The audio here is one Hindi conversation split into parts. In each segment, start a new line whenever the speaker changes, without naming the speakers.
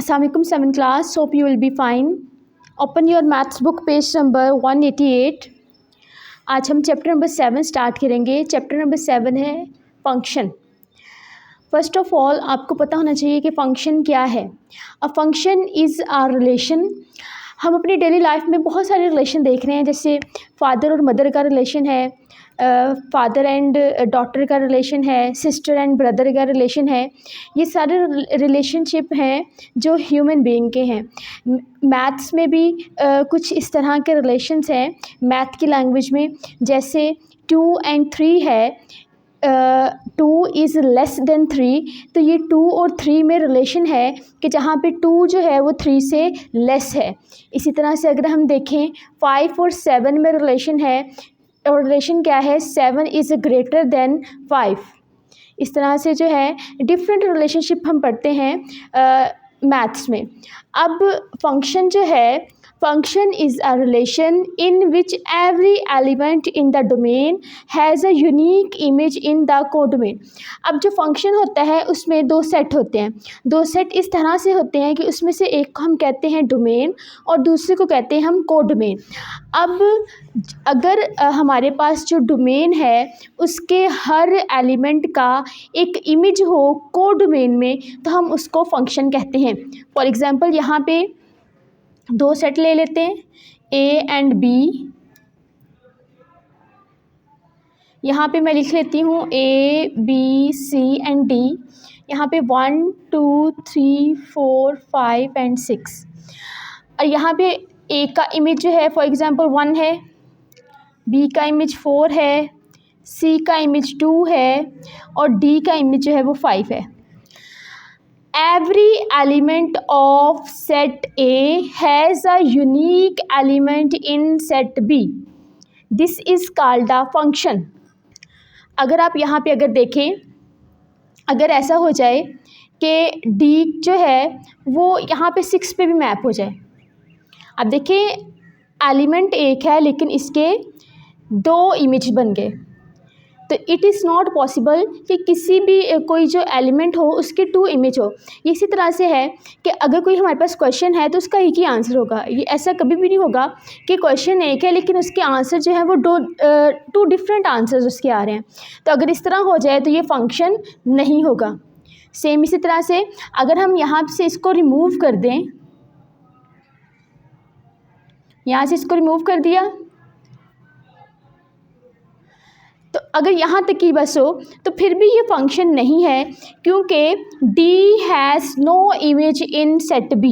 Assalamualaikum 7th class. Hope you will be fine. Open your maths book page number 188. आज हम चैप्टर नंबर 7 स्टार्ट करेंगे. चैप्टर नंबर 7 है फंक्शन. फर्स्ट ऑफ ऑल आपको पता होना चाहिए कि फ़ंक्शन क्या है. A function is a relation. हम अपनी डेली लाइफ में बहुत सारे रिलेशन देख रहे हैं, जैसे फादर और मदर का रिलेशन है, फादर एंड डॉटर का रिलेशन है, सिस्टर एंड ब्रदर का रिलेशन है. ये सारे रिलेशनशिप हैं जो ह्यूमन बीइंग के हैं. मैथ्स में भी कुछ इस तरह के रिलेशंस हैं मैथ की लैंग्वेज में, जैसे 2 and 3 है. 2 इज़ लेस देन 3, तो ये 2 और 3 में रिलेशन है कि जहाँ पे 2 जो है वो 3 से लेस है. इसी तरह से अगर हम देखें 5 और 7 में रिलेशन है, और रिलेशन क्या है, 7 इज़ ग्रेटर देन 5. इस तरह से जो है डिफरेंट रिलेशनशिप हम पढ़ते हैं मैथ्स में. अब फंक्शन जो है, function is a relation in which every element in the domain has a unique image in the codomain. अब जो फंक्शन होता है उसमें 2 सेट होते हैं. 2 सेट इस तरह से होते हैं कि उसमें से एक को हम कहते हैं डोमेन और दूसरे को कहते हैं हम कोडोमेन. अब अगर हमारे पास जो डोमेन है उसके हर एलिमेंट का एक इमेज हो कोडोमेन में, तो हम उसको फंक्शन कहते हैं. फॉर एग्ज़ाम्पल यहाँ पे 2 सेट ले लेते हैं, ए एंड बी. यहाँ पे मैं लिख लेती हूँ A B C and D. यहाँ पे 1 2 3 4 5 एंड 6. और यहाँ पे ए का इमेज जो है फॉर एग्ज़ाम्पल 1 है, बी का इमेज 4 है, सी का इमेज 2 है और डी का इमेज जो है वो 5 है. Every element of set A has a unique element in set B. This is called a function. अगर आप यहाँ पे अगर देखें, अगर ऐसा हो जाए कि D जो है वो यहाँ पे 6 पे भी मैप हो जाए. अब देखिए एलिमेंट एक है लेकिन इसके 2 इमेज बन गए, तो इट इज़ नॉट पॉसिबल कि किसी भी कोई जो एलिमेंट हो उसके 2 इमेज हो. इसी तरह से है कि अगर कोई हमारे पास क्वेश्चन है तो उसका एक ही आंसर होगा. ये ऐसा कभी भी नहीं होगा कि क्वेश्चन एक है लेकिन उसके आंसर जो है वो 2 डिफरेंट आंसर्स उसके आ रहे हैं. तो अगर इस तरह हो जाए तो ये फंक्शन नहीं होगा. सेम इसी तरह से अगर हम यहाँ से इसको रिमूव कर दें, यहाँ से इसको रिमूव कर दिया, तो अगर यहाँ तक की बस हो तो फिर भी ये फंक्शन नहीं है, क्योंकि D has no image in set B.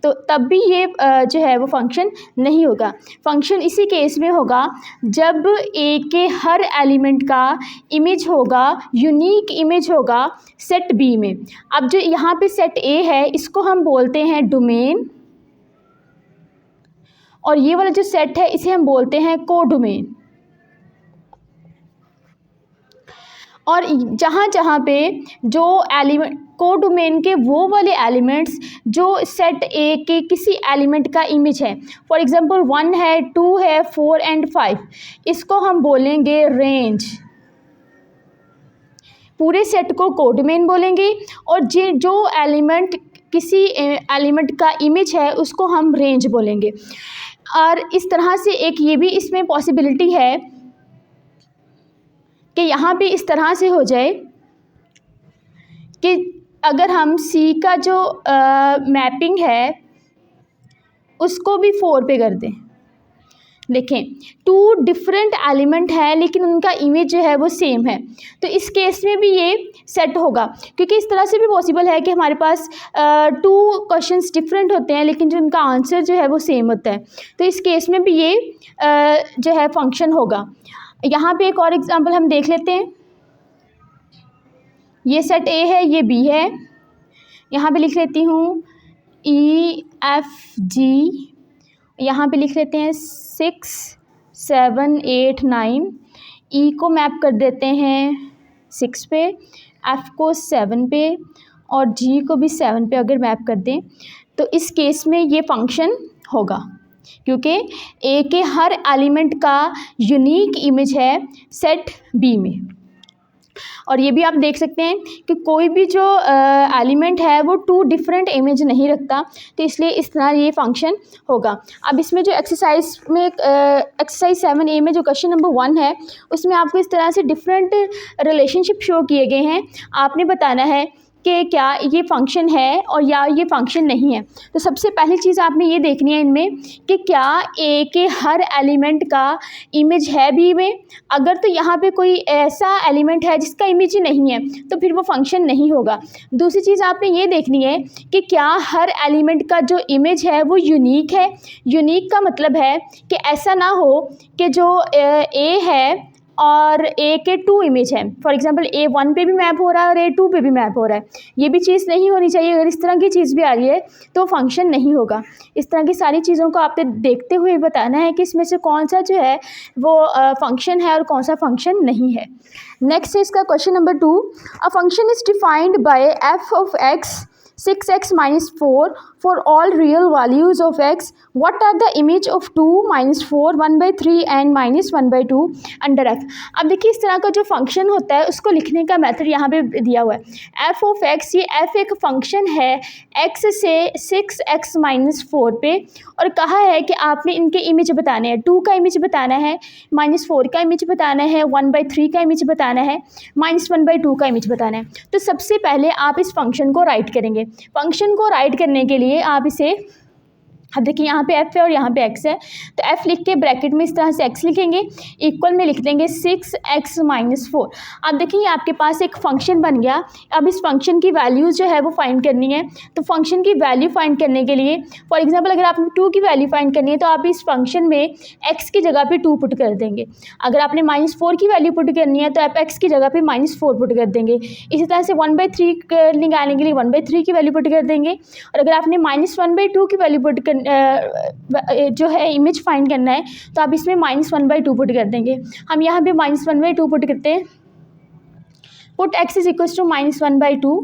तो तब भी ये जो है वो फंक्शन नहीं होगा. फंक्शन इसी केस में होगा जब A के हर एलिमेंट का इमेज होगा, यूनिक इमेज होगा सेट B में. अब जो यहाँ पे सेट A है इसको हम बोलते हैं डोमेन, और ये वाला जो सेट है इसे हम बोलते हैं कोडोमेन. और जहाँ जहाँ पे जो एलिमेंट कोडोमेन के वो वाले एलिमेंट्स जो सेट ए के किसी एलिमेंट का इमेज है, फॉर एग्ज़ाम्पल 1 है, 2 है, 4 एंड 5, इसको हम बोलेंगे रेंज. पूरे सेट को कोडोमेन बोलेंगे और जो एलिमेंट किसी एलिमेंट का इमेज है उसको हम रेंज बोलेंगे. और इस तरह से एक ये भी इसमें पॉसिबिलिटी है कि यहाँ पे इस तरह से हो जाए कि अगर हम C का जो मैपिंग है उसको भी 4 पे कर दें. देखें 2 डिफरेंट एलिमेंट है लेकिन उनका इमेज जो है वो सेम है, तो इस केस में भी ये सेट होगा. क्योंकि इस तरह से भी पॉसिबल है कि हमारे पास 2 क्वेश्चंस डिफरेंट होते हैं लेकिन जो उनका आंसर जो है वो सेम होता है, तो इस केस में भी ये जो है फंक्शन होगा. यहाँ पे एक और एग्जांपल हम देख लेते हैं. ये सेट A है, ये B है. यहाँ पे लिख लेती हूँ E F G. यहाँ पे लिख लेते हैं 6 7 8 9. E को मैप कर देते हैं 6 पे, F को 7 पे और G को भी 7 पे अगर मैप कर दें तो इस केस में ये फंक्शन होगा, क्योंकि ए के हर एलिमेंट का यूनिक इमेज है सेट बी में. और ये भी आप देख सकते हैं कि कोई भी जो एलिमेंट है वो टू डिफरेंट इमेज नहीं रखता, तो इसलिए इस तरह ये फंक्शन होगा। अब इसमें जो एक्सरसाइज में एक्सरसाइज 7A में जो क्वेश्चन नंबर 1 है उसमें आपको इस तरह से डिफरेंट रिलेशनशिप शो किए गए हैं। आपने बताना है कि क्या ये फंक्शन है और या ये फंक्शन नहीं है। तो सबसे पहली चीज़ आपने ये देखनी है इनमें कि क्या ए के हर एलिमेंट का इमेज है बी में। अगर तो यहाँ पे कोई ऐसा एलिमेंट है जिसका इमेज ही नहीं है तो फिर वो फंक्शन नहीं होगा। दूसरी चीज़ आपने ये देखनी है कि क्या हर एलिमेंट का जो इमेज है वो यूनिक है। यूनिक का मतलब है कि ऐसा ना हो कि जो ए है और ए के टू इमेज हैं, फॉर एग्जांपल A1 पे भी मैप हो रहा है और A2 पे भी मैप हो रहा है, ये भी चीज़ नहीं होनी चाहिए। अगर इस तरह की चीज़ भी आ रही है तो फंक्शन नहीं होगा। इस तरह की सारी चीज़ों को आपने देखते हुए बताना है कि इसमें से कौन सा जो है वो फंक्शन है और कौन सा फंक्शन नहीं है। नेक्स्ट है इसका question number 2। A function is defined by f of x 6x minus 4 for all real values of x. What are the image of 2 minus 4 1/3 and minus 1/2 under f? अब देखिए इस तरह का जो फंक्शन होता है उसको लिखने का मेथड यहाँ पे दिया हुआ है। f of x, ये f एक फंक्शन है x से 6x minus 4 पे, और कहा है कि आपने इनके इमेज बताने हैं। 2 का इमेज बताना है, -4 का इमेज बताना है, 1/3 का इमेज बताना है, -1/2 का इमेज बताना है। तो सबसे पहले आप इस फंक्शन को राइट करेंगे। फंक्शन को राइट करने के लिए आप इसे, अब देखिए यहाँ पे f है और यहाँ पे x है, तो f लिख के ब्रैकेट में इस तरह से x लिखेंगे, इक्वल में लिख देंगे 6x minus 4। अब देखिए आपके पास एक फंक्शन बन गया। अब इस फंक्शन की वैल्यूज़ जो है वो फाइंड करनी है। तो फंक्शन की वैल्यू फाइंड करने के लिए, फॉर एग्जांपल अगर आपने 2 की वैल्यू फाइंड करनी है तो आप इस फंक्शन में x की जगह पे 2 पुट कर देंगे। अगर आपने -4 की वैल्यू पुट करनी है तो आप x की जगह पे -4 पुट कर देंगे। इसी तरह से 1/3 निकालने के लिए 1/3 की वैल्यू पुट कर देंगे। और अगर आपने -1/2 की वैल्यू पुट कर जो है इमेज फाइंड करना है तो आप इसमें -1/2 पुट कर देंगे। हम यहाँ पे -1/2 पुट करते हैं। Put x is equals to -1/2,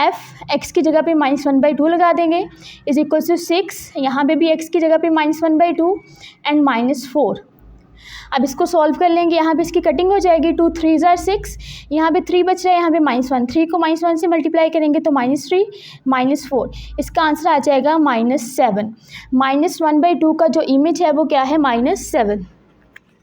f x की जगह पे -1/2 लगा देंगे, इज इक्वल्स टू 6, यहाँ पे भी x की जगह पे -1/2 एंड -4। अब इसको सॉल्व कर लेंगे, यहाँ पे इसकी कटिंग हो जाएगी, 2 3 जार 6, यहाँ पे 3 बच रहा है, यहाँ पे -1, 3 को -1 से मल्टीप्लाई करेंगे तो -3 -4, इसका आंसर आ जाएगा -7। -1/2 का जो इमेज है वो क्या है, -7।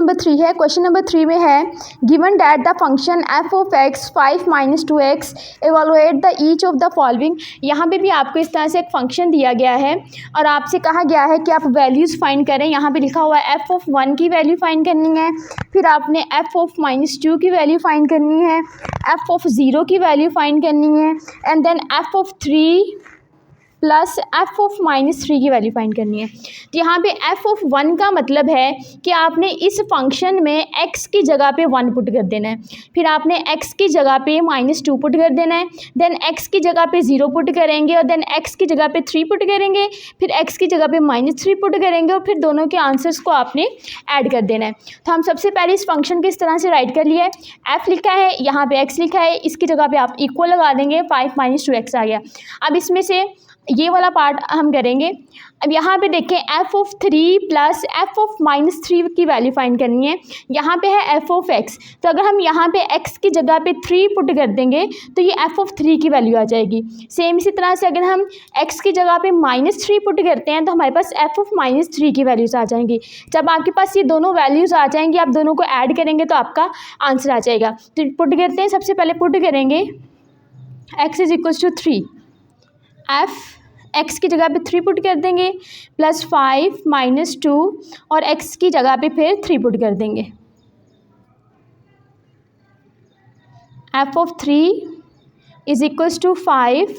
नंबर 3 है, क्वेश्चन नंबर 3 में है given that the function f of x 5 - 2x evaluate the each of the following. यहाँ पे भी आपको इस तरह से एक फंक्शन दिया गया है और आपसे कहा गया है कि आप वैल्यूज़ फाइंड करें। यहाँ पे लिखा हुआ है f of 1 की वैल्यू फाइंड करनी है, फिर आपने f of -2 की वैल्यू फाइंड करनी है, f of 0 की वैल्यू फाइंड करनी है, and then f of 3 plus f of -3 की वैल्यू फाइंड करनी है। तो यहाँ पे f of 1 का मतलब है कि आपने इस फंक्शन में x की जगह पे 1 पुट कर देना है, फिर आपने x की जगह पे -2 पुट कर देना है, देन x की जगह पे 0 पुट करेंगे और देन x की जगह पे 3 पुट करेंगे, फिर x की जगह पे -3 पुट करेंगे और फिर दोनों के आंसर्स को आपने ऐड कर देना है। तो हम सबसे पहले इस फंक्शन को इस तरह से राइट कर लिया है, f लिखा है, यहाँ पे x लिखा है, इसकी जगह पे आप इक्वल लगा देंगे, 5 - 2x आ गया। अब इसमें से ये वाला पार्ट हम करेंगे। अब यहाँ पे देखें f of 3 plus f of -3 की वैल्यू फाइंड करनी है। यहाँ पे है f of x, तो अगर हम यहाँ पे x की जगह पे 3 पुट कर देंगे तो ये f of 3 की वैल्यू आ जाएगी। सेम इसी तरह से अगर हम x की जगह पे -3 पुट करते हैं तो हमारे पास f of -3 की वैल्यूज़ आ जाएंगी। जब आपके पास ये दोनों वैल्यूज़ आ जाएंगी, आप दोनों को ऐड करेंगे तो आपका आंसर आ जाएगा। तो पुट करते हैं, सबसे पहले पुट करेंगे x is equals to 3, f x की जगह पे 3 पुट कर देंगे, प्लस 5 - 2 और x की जगह पे फिर 3 पुट कर देंगे। f of 3 is equals to 5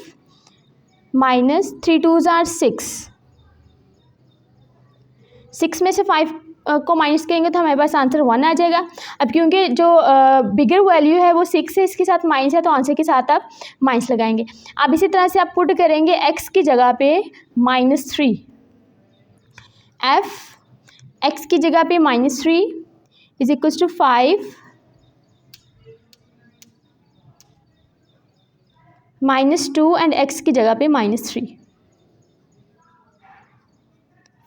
- 3 2 जार 6, 6 में से 5 को माइनस करेंगे तो हमारे पास आंसर 1 आ जाएगा। अब क्योंकि जो बिगर वैल्यू है वो 6 है, इसके साथ माइनस है, तो आंसर के साथ आप माइनस लगाएंगे। अब इसी तरह से आप पुट करेंगे x की जगह पे -3, f x की जगह पे -3 is equals to 5 -2 and x की जगह पे -3,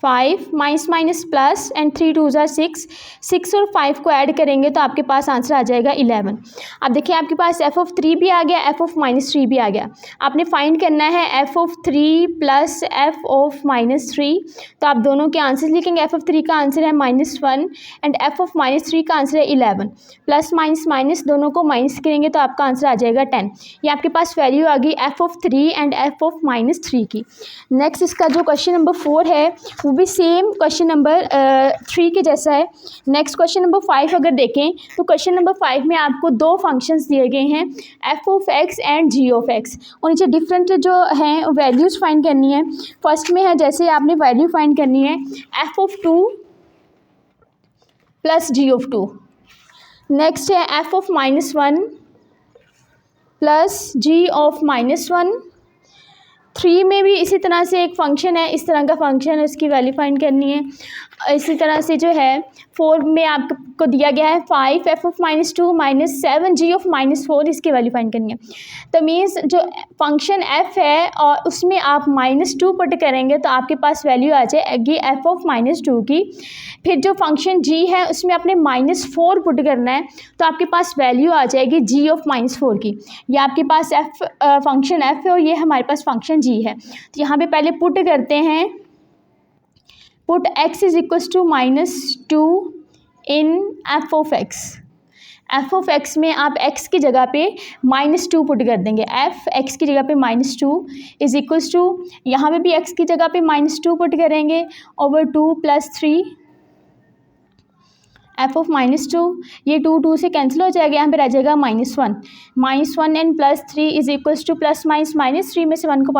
5 माइनस माइनस प्लस एंड 3 2 ज़ार 6, 6 और 5 को ऐड करेंगे तो आपके पास आंसर आ जाएगा 11। अब देखिए आपके पास f(3) भी आ गया, f(-3) भी आ गया। आपने फाइंड करना है f(3) प्लस f(-3), तो आप दोनों के आंसर लिखेंगे। f(3) का आंसर है -1 एंड f(-3) का आंसर है 11। प्लस माइनस माइनस दोनों को माइनस करेंगे तो आपका आंसर आ जाएगा 10। ये आपके पास वैल्यू आ गई f(3) एंड f(-3) की। नेक्स्ट इसका जो क्वेश्चन नंबर 4 है वो भी सेम क्वेश्चन नंबर 3 के जैसा है। नेक्स्ट क्वेश्चन नंबर 5 अगर देखें तो क्वेश्चन नंबर 5 में आपको दो फंक्शंस दिए गए हैं f(x) एंड g(x). और नीचे डिफरेंट जो हैं वैल्यूज़ फाइंड करनी है। फर्स्ट में है जैसे आपने वैल्यू फाइंड करनी है f(2) प्लस g(2). नेक्स्ट है f(-1) प्लस g(-1). 3 में भी इसी तरह से एक फंक्शन है, इस तरह का फंक्शन है, उसकी वैल्यू फाइंड करनी है। इसी तरह से जो है 4 में आपको दिया गया है 5 f(-2) माइनस 7 g(-4), इसकी वैल्यू फाइंड करनी है। तो मीन्स जो फंक्शन f है और उसमें आप -2 पुट करेंगे तो आपके पास वैल्यू आ जाएगी f(-2) की। फिर जो फंक्शन g है उसमें आपने -4 पुट करना है तो आपके पास वैल्यू आ जाएगी g(-4) की। ये आपके पास फंक्शन f है और ये हमारे पास फंक्शन g है। तो यहाँ पे पहले पुट करते हैं, put x is equals to -2 इन f(x). f(x) में आप x की जगह पे -2 पुट कर देंगे। f(x) की जगह पे -2 इज इक्वल्स टू, यहाँ पे भी x की जगह पे -2 पुट करेंगे ओवर 2 + 3 f(-2), ये 2 से कैंसिल हो जाएगा, यहाँ पे रह जाएगा -1 एंड +3 इज इक्वल्स टू ±3 में से 1 को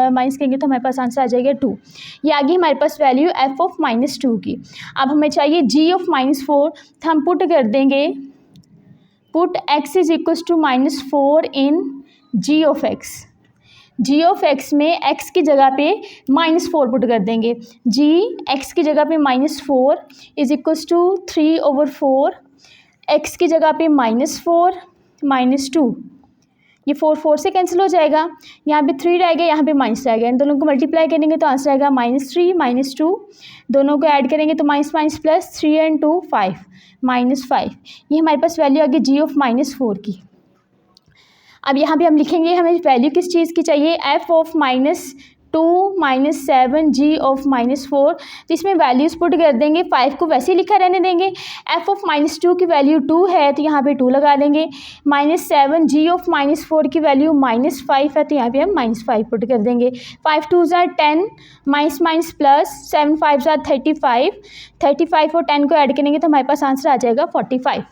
माइनस करेंगे तो हमारे पास आंसर आ जाएगा 2। ये आ गई हमारे पास वैल्यू f(-2) की। अब हमें चाहिए g(-4), तो हम पुट कर देंगे, put x is equals to -4 इन g(x). g(x) में x की जगह पे -4 पुट कर देंगे। x की जगह पे -4 इज इक्वल्स टू 3/4, x की जगह पे -4 -2, ये 4 से कैंसिल हो जाएगा, यहाँ पे 3 रह गया, यहाँ पे माइनस रह गया। इन दोनों को मल्टीप्लाई करेंगे तो आंसर आएगा -3 -2, दोनों को ऐड करेंगे तो माइनस प्लस 3 एंड 2 5 -5। ये हमारे पास वैल्यू आ गई g(-4) की। अब यहाँ पे हम लिखेंगे हमें वैल्यू किस चीज़ की चाहिए, f(-2 - 7 g(-4), तो इसमें वैल्यूज़ पुट कर देंगे। 5 को वैसे ही लिखा रहने देंगे। f(-2) की वैल्यू 2 है तो यहाँ पे 2 लगा देंगे। -7 g(-4) की वैल्यू -5 है तो यहाँ पे हम -5 पुट कर देंगे। 5 2 ज़ार 10, माइनस प्लस 7 5 ज़ार 35 और 10 को ऐड करेंगे तो हमारे पास आंसर आ जाएगा 45।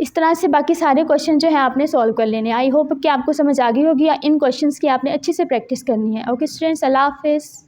इस तरह से बाकी सारे क्वेश्चन जो है आपने सॉल्व कर लेने हैं। आई होप कि आपको समझ आ गई होगी या इन क्वेश्चंस की आपने अच्छे से प्रैक्टिस करनी है। ओके स्टूडेंट्स, अल्लाह हाफिज़।